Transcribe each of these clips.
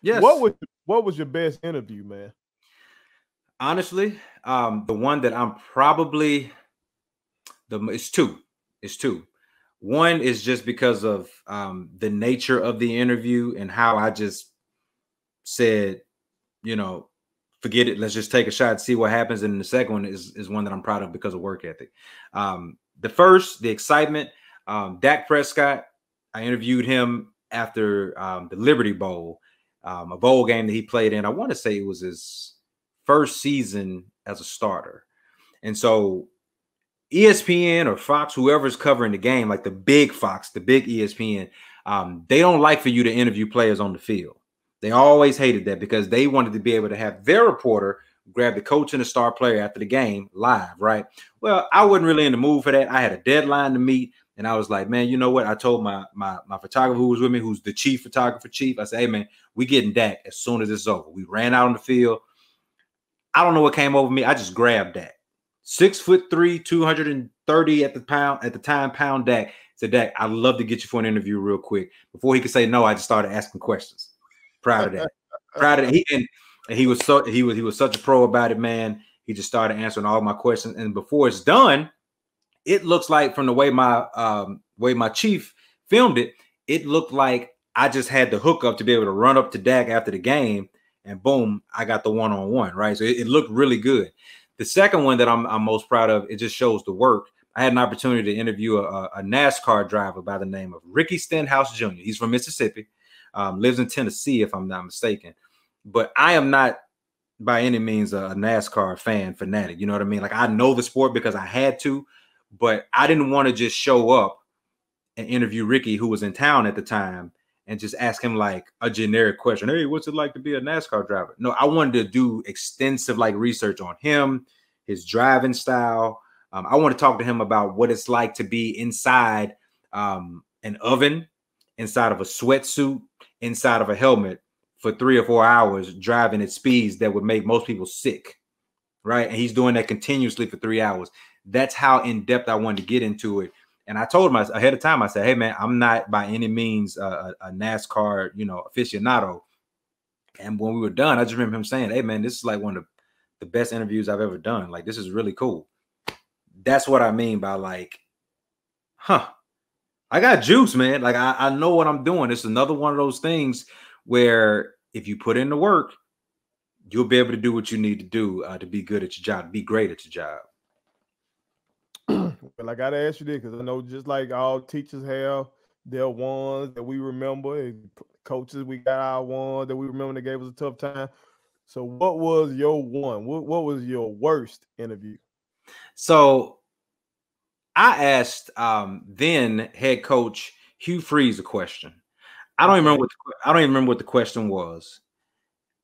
Yes. What was your best interview, man? Honestly, the one that I'm probably it's two. It's two. One is just because of the nature of the interview and how I just said, you know, forget it. Let's just take a shot, see what happens. And the second one is one that I'm proud of because of work ethic. The first, the excitement. Dak Prescott. I interviewed him after the Liberty Bowl, a bowl game that he played in. I want to say it was his first season as a starter, and so ESPN or Fox, whoever's covering the game, like the big Fox, the big ESPN, they don't like for you to interview players on the field. They always hated that because they wanted to be able to have their reporter grab the coach and the star player after the game live, right? Well, I wasn't really in the mood for that. I had a deadline to meet, and I was like, man, you know what? I told my photographer who was with me, who's the chief photographer chief, I said, hey, man, we getting Dak as soon as it's over. We ran out on the field. I don't know what came over me. I just grabbed Dak. 6'3", 230 at the time pound Dak. Said, Dak, I'd love to get you for an interview real quick. Before he could say no, I just started asking questions. Proud of that. Proud of that. He was such a pro about it, man. He just started answering all my questions. And before it's done, it looks like from the way my chief filmed it, it looked like I just had the hookup to be able to run up to Dak after the game, and boom, I got the one-on-one, right? So it looked really good. The second one that I'm most proud of, it just shows the work. I had an opportunity to interview a NASCAR driver by the name of Ricky Stenhouse Jr. He's from Mississippi, lives in Tennessee, if I'm not mistaken. But I am not by any means a NASCAR fanatic. You know what I mean? Like, I know the sport because I had to, but I didn't want to just show up and interview Ricky, who was in town at the time, and just ask him like a generic question. Hey, what's it like to be a NASCAR driver? No, I wanted to do extensive like research on him, his driving style. I want to talk to him about what it's like to be inside an oven, inside of a sweatsuit, inside of a helmet for 3 or 4 hours, driving at speeds that would make most people sick, right? And he's doing that continuously for 3 hours. That's how in depth I wanted to get into it. And I told him ahead of time, I said, hey, man, I'm not by any means a NASCAR, aficionado. And when we were done, I just remember him saying, hey, man, this is like one of the best interviews I've ever done. Like, this is really cool. That's what I mean by like, I got juice, man. Like, I know what I'm doing. It's another one of those things where if you put in the work, you'll be able to do what you need to do to be good at your job, to be great at your job. Well, I got to ask you this because I know just like all teachers have their ones that we remember, and coaches, we got our ones that we remember that gave us a tough time. So what was your one? What was your worst interview? So I asked then head coach Hugh Freeze a question. I don't even remember what the question was.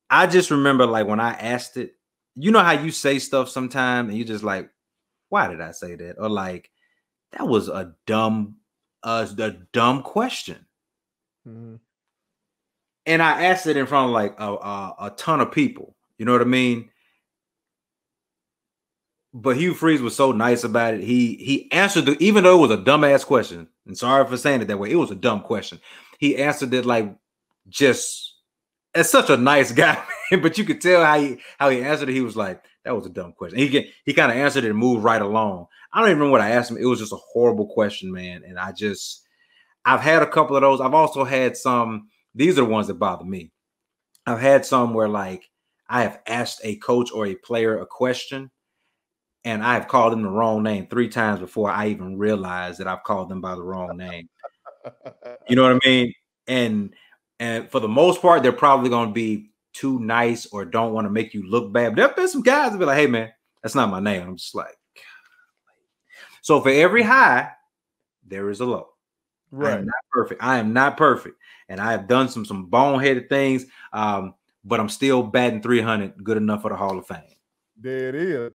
I just remember like when I asked it, you know how you say stuff sometimes and you just like, why did I say that? Or like, that was a dumb question. Mm-hmm. And I asked it in front of like a ton of people. You know what I mean? But Hugh Freeze was so nice about it. He answered even though it was a dumbass question. And sorry for saying it that way. It was a dumb question. He answered it like just as such a nice guy, man. But you could tell how he answered it. He was like, that was a dumb question. He kind of answered it and moved right along. I don't even remember what I asked him. It was just a horrible question, man. And I've had a couple of those. I've also had some, these are the ones that bother me. I've had some where like I have asked a coach or a player a question and I have called them the wrong name 3 times before I even realized that I've called them by the wrong name. You know what I mean? And for the most part, they're probably going to be too nice or don't want to make you look bad. But there've been some guys that be like, hey, man, that's not my name. I'm just like, so for every high, there is a low. Right. I am not perfect. I am not perfect. And I have done some boneheaded things, but I'm still batting 300, good enough for the Hall of Fame. There it is.